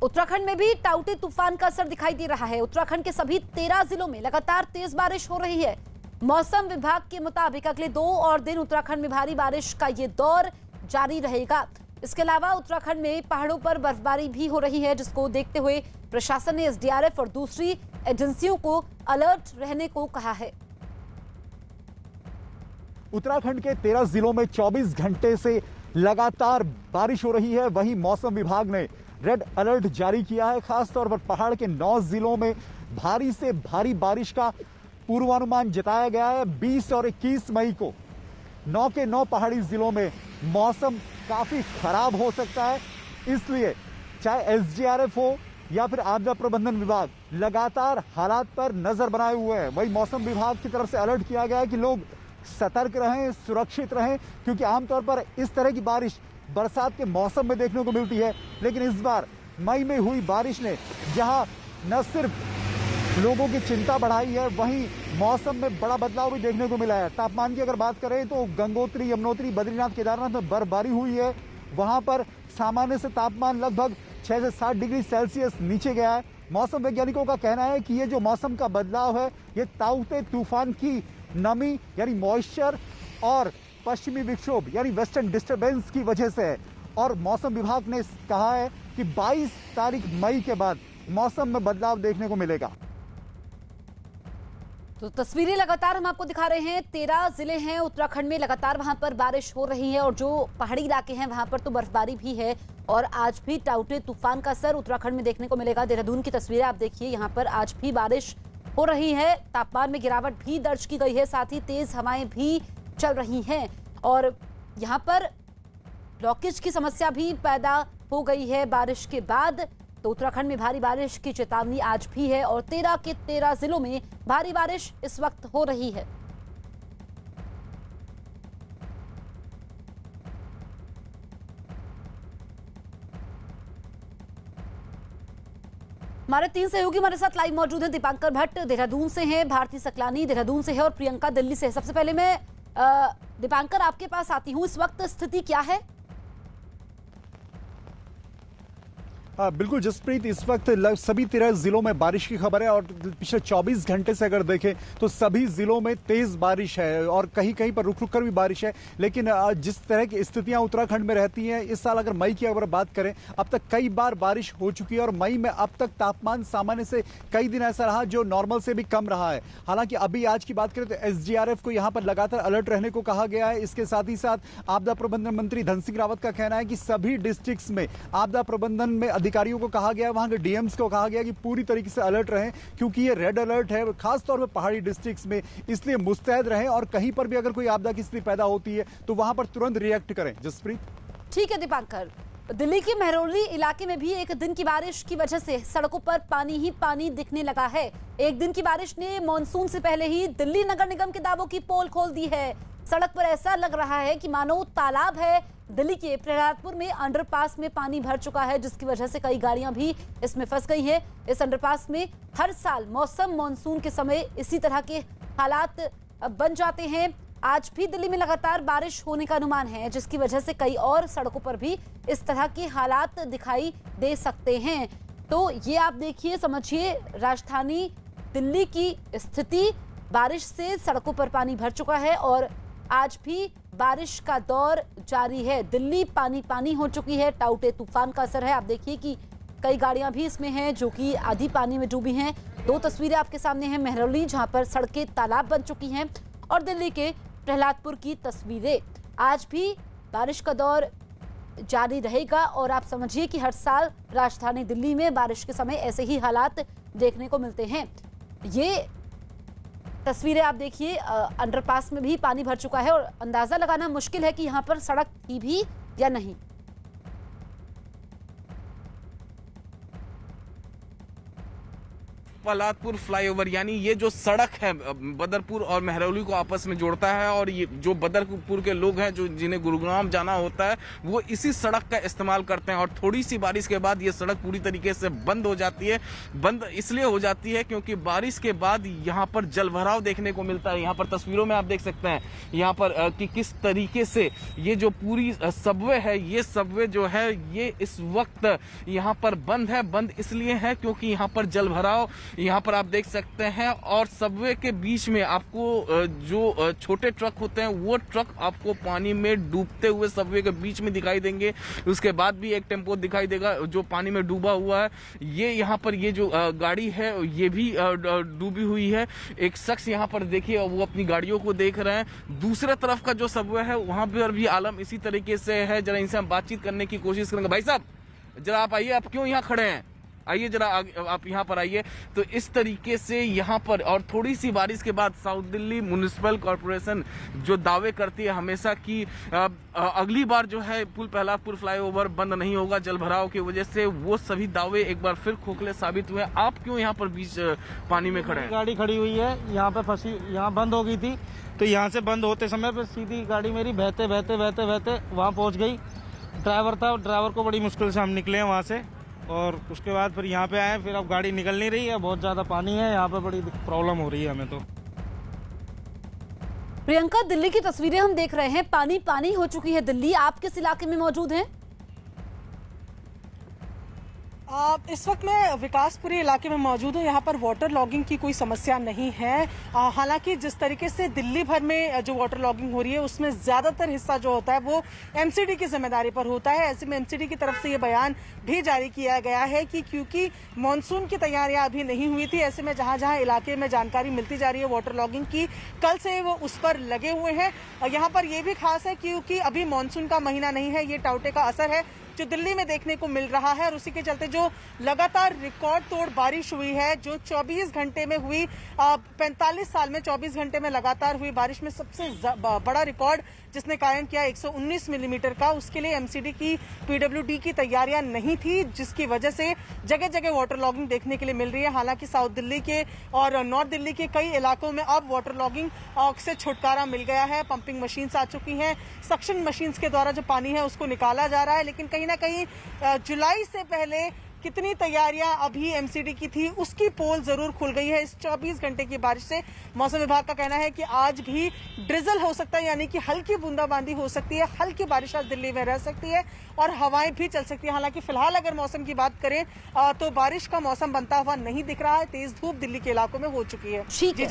उत्तराखंड में भी टाउटे तूफान का असर दिखाई दे रहा है। उत्तराखंड के सभी 13 जिलों में लगातार तेज बारिश हो रही है। मौसम विभाग के मुताबिक अगले 2 और दिन उत्तराखंड में भारी बारिश का ये दौर जारी रहेगा। इसके अलावा उत्तराखंड में पहाड़ों पर बर्फबारी भी हो रही है, जिसको देखते हुए प्रशासन ने एसडीआरएफ और दूसरी एजेंसियों को अलर्ट रहने को कहा है। उत्तराखंड के 13 जिलों में 24 घंटे से लगातार बारिश हो रही है। वहीं मौसम विभाग ने रेड अलर्ट जारी किया है। खासतौर पर पहाड़ के 9 जिलों में भारी से भारी बारिश का पूर्वानुमान जताया गया है। 20 और 21 मई को 9 के 9 पहाड़ी जिलों में मौसम काफी खराब हो सकता है। इसलिए चाहे एसडीआरएफ हो या फिर आपदा प्रबंधन विभाग लगातार हालात पर नजर बनाए हुए हैं। वही मौसम विभाग की तरफ से अलर्ट किया गया है कि लोग सतर्क रहें, सुरक्षित रहें, क्योंकि आमतौर पर इस तरह की बारिश बरसात के मौसम में देखने को मिलती है, लेकिन इस बार मई में हुई बारिश ने जहां न सिर्फ लोगों की चिंता बढ़ाई है, वहीं मौसम में बड़ा बदलाव भी देखने को मिला है। तापमान की अगर बात करें तो गंगोत्री, यमुनोत्री, बद्रीनाथ, केदारनाथ में बर्फबारी हुई है। वहां पर सामान्य से तापमान लगभग 6 से 7 डिग्री सेल्सियस नीचे गया है। मौसम वैज्ञानिकों का कहना है कि ये जो मौसम का बदलाव है, ये ताउते तूफान की नमी यानी मॉइस्चर और पश्चिमी विक्षोभ यानी वेस्टर्न डिस्टर्बेंस की वजह से है। और मौसम विभाग ने कहा है कि 22 तारीख मई के बाद मौसम में बदलाव देखने को मिलेगा। तो तस्वीरें लगातार हम आपको दिखा रहे हैं। 13 जिले हैं उत्तराखंड में, लगातार वहां पर बारिश हो रही है और जो पहाड़ी इलाके हैं वहां पर तो बर्फबारी भी है। और आज भी टाउटे तूफान का असर उत्तराखंड में देखने को मिलेगा। देहरादून की तस्वीरें आप देखिए, यहाँ पर आज भी बारिश हो रही है। तापमान में गिरावट भी दर्ज की गई है, साथ ही तेज हवाएं भी चल रही हैं और यहाँ पर ब्लॉकेज की समस्या भी पैदा हो गई है बारिश के बाद। तो उत्तराखंड में भारी बारिश की चेतावनी आज भी है और 13 के 13 जिलों में भारी बारिश इस वक्त हो रही है। हमारे 3 सहयोगी हमारे साथ लाइव मौजूद हैं। दीपांकर भट्ट देहरादून से हैं, भारती सकलानी देहरादून से है और प्रियंका दिल्ली से है। सबसे पहले मैं दीपांकर आपके पास आती हूँ, इस वक्त स्थिति क्या है? बिल्कुल जसप्रीत, इस वक्त सभी 13 जिलों में बारिश की खबर है और पिछले 24 घंटे से अगर देखें तो सभी जिलों में तेज बारिश है और कहीं कहीं पर रुक रुक कर भी बारिश है। लेकिन जिस तरह की स्थितियां उत्तराखंड में रहती हैं, इस साल अगर मई की अगर बात करें, अब तक कई बार बारिश हो चुकी है और मई में अब तक तापमान सामान्य से कई दिन ऐसा रहा जो नॉर्मल से भी कम रहा है। हालांकि अभी आज की बात करें तो एसडीआरएफ को यहाँ पर लगातार अलर्ट रहने को कहा गया है। इसके साथ ही साथ आपदा प्रबंधन मंत्री धन सिंह रावत का कहना है कि सभी डिस्ट्रिक्ट्स में आपदा प्रबंधन में अधिकारियों को कहा गया है, वहां के डीएम्स को कहा गया कि पूरी तरीके से अलर्ट रहें, क्योंकि ये रेड अलर्ट है खासतौर पर पहाड़ी डिस्ट्रिक्ट्स में, इसलिए मुस्तैद रहें और कहीं पर भी अगर कोई आपदा की स्थिति पैदा होती है तो वहां पर तुरंत रिएक्ट करें। जसप्रीत, ठीक है दीपांकर। दिल्ली के महरौली इलाके में भी एक दिन की बारिश की वजह से सड़कों पर पानी ही पानी दिखने लगा है। एक दिन की बारिश ने मॉनसून से पहले ही दिल्ली नगर निगम के दावों की पोल खोल दी है। सड़क पर ऐसा लग रहा है कि मानो तालाब है। दिल्ली के प्रहलादपुर में अंडरपास में पानी भर चुका है, जिसकी वजह से कई गाड़ियां भी इसमें फंस गई हैं। इस अंडरपास में हर साल मॉनसून के समय इसी तरह के हालात बन जाते हैं। आज भी दिल्ली में लगातार बारिश होने का अनुमान है, जिसकी वजह से कई और सड़कों पर भी इस तरह के हालात दिखाई दे सकते हैं। तो ये आप देखिए, समझिए राजधानी दिल्ली की स्थिति। बारिश से सड़कों पर पानी भर चुका है और आज भी बारिश का दौर जारी है। दिल्ली पानी पानी हो चुकी है। टाउटे तूफान का असर है। आप देखिए कि कई गाड़ियां भी इसमें हैं जो कि आधी पानी में डूबी हैं। 2 तस्वीरें आपके सामने हैं, महरौली जहां पर सड़कें तालाब बन चुकी हैं और दिल्ली के प्रहलादपुर की तस्वीरें। आज भी बारिश का दौर जारी रहेगा और आप समझिए कि हर साल राजधानी दिल्ली में बारिश के समय ऐसे ही हालात देखने को मिलते हैं। ये तस्वीरें आप देखिए, अंडरपास में भी पानी भर चुका है और अंदाजा लगाना मुश्किल है कि यहां पर सड़क थी भी या नहीं। पलातपुर फ्लाईओवर यानी ये जो सड़क है बदरपुर और मेहरौली को आपस में जोड़ता है, और ये जो बदरपुर के लोग हैं जो जिन्हें गुरुग्राम जाना होता है वो इसी सड़क का इस्तेमाल करते हैं। और थोड़ी सी बारिश के बाद ये सड़क पूरी तरीके से बंद हो जाती है। बंद इसलिए हो जाती है क्योंकि बारिश के बाद यहाँ पर जलभराव देखने को मिलता है। यहाँ पर तस्वीरों में आप देख सकते हैं यहाँ पर कि किस तरीके से ये जो पूरी सबवे है, ये सबवे जो है ये इस वक्त यहाँ पर बंद है। बंद इसलिए है क्योंकि यहाँ पर जलभराव यहाँ पर आप देख सकते हैं, और सबवे के बीच में आपको जो छोटे ट्रक होते हैं वो ट्रक आपको पानी में डूबते हुए सबवे के बीच में दिखाई देंगे। उसके बाद भी एक टेम्पो दिखाई देगा जो पानी में डूबा हुआ है। ये यहाँ पर ये जो गाड़ी है ये भी डूबी हुई है। एक शख्स यहाँ पर देखिए वो अपनी गाड़ियों को देख रहे हैं। दूसरे तरफ का जो सबवे है वहां पर भी आलम इसी तरीके से है। जरा इनसे हम बातचीत करने की कोशिश करेंगे। भाई साहब जरा आप आइए, आप क्यों यहाँ खड़े हैं? आइए जरा आप यहाँ पर आइए। तो इस तरीके से यहाँ पर, और थोड़ी सी बारिश के बाद साउथ दिल्ली म्युनिसिपल कॉर्पोरेशन जो दावे करती है हमेशा कि अगली बार जो है पुल पहलापुर फ्लाईओवर बंद नहीं होगा जलभराव की वजह से, वो सभी दावे एक बार फिर खोखले साबित हुए। आप क्यों यहाँ पर बीच पानी में खड़े हैं? गाड़ी खड़ी हुई है यहाँ पे फंसी, यहाँ बंद हो गई थी, तो यहाँ से बंद होते समय पे सीधी गाड़ी मेरी बहते बहते बहते बहते वहाँ पहुँच गई। ड्राइवर था, ड्राइवर को बड़ी मुश्किल से हम निकले हैं वहाँ से, और उसके बाद फिर यहाँ पे आए। फिर अब गाड़ी निकल नहीं रही है, बहुत ज़्यादा पानी है यहाँ पे, बड़ी प्रॉब्लम हो रही है हमें। तो प्रियंका, दिल्ली की तस्वीरें हम देख रहे हैं, पानी पानी हो चुकी है दिल्ली। आप किस इलाके में मौजूद हैं? इस वक्त मैं विकासपुरी इलाके में मौजूद हूँ। यहाँ पर वाटर लॉगिंग की कोई समस्या नहीं है। हालांकि जिस तरीके से दिल्ली भर में जो वाटर लॉगिंग हो रही है उसमें ज़्यादातर हिस्सा जो होता है वो एमसीडी की जिम्मेदारी पर होता है। ऐसे में एमसीडी की तरफ से ये बयान भी जारी किया गया है कि क्योंकि मानसून की तैयारियां अभी नहीं हुई थी, ऐसे में जहाँ जहाँ इलाके में जानकारी मिलती जा रही है वाटर लॉगिंग की, कल से वो उस पर लगे हुए हैं। यहाँ पर ये भी खास है क्योंकि अभी मानसून का महीना नहीं है, ये टाउटे का असर है जो दिल्ली में देखने को मिल रहा है। और उसी के चलते जो लगातार रिकॉर्ड तोड़ बारिश हुई है, जो 24 घंटे में हुई, 45 साल में 24 घंटे में लगातार हुई बारिश में सबसे बड़ा रिकॉर्ड जिसने कायम किया 119 मिलीमीटर का, उसके लिए एमसीडी की पीडब्ल्यूडी की तैयारियां नहीं थी, जिसकी वजह से जगह जगह वाटर लॉगिंग देखने के लिए मिल रही है। हालांकि साउथ दिल्ली के और नॉर्थ दिल्ली के कई इलाकों में अब वाटर लॉगिंग से छुटकारा मिल गया है। पंपिंग मशीन्स आ चुकी हैं, सक्शन मशीन्स के द्वारा जो पानी है उसको निकाला जा रहा है। लेकिन कहीं ना कहीं जुलाई से पहले कितनी तैयारियां अभी एमसीडी की थी उसकी पोल जरूर खुल गई है इस 24 घंटे की बारिश से। मौसम विभाग का कहना है कि आज भी ड्रिजल हो सकता है, यानी कि हल्की बूंदाबांदी हो सकती है, हल्की बारिश आज दिल्ली में रह सकती है और हवाएं भी चल सकती है। हालांकि फिलहाल अगर मौसम की बात करें तो बारिश का मौसम बनता हुआ नहीं दिख रहा है, तेज धूप दिल्ली के इलाकों में हो चुकी है। ठीक है।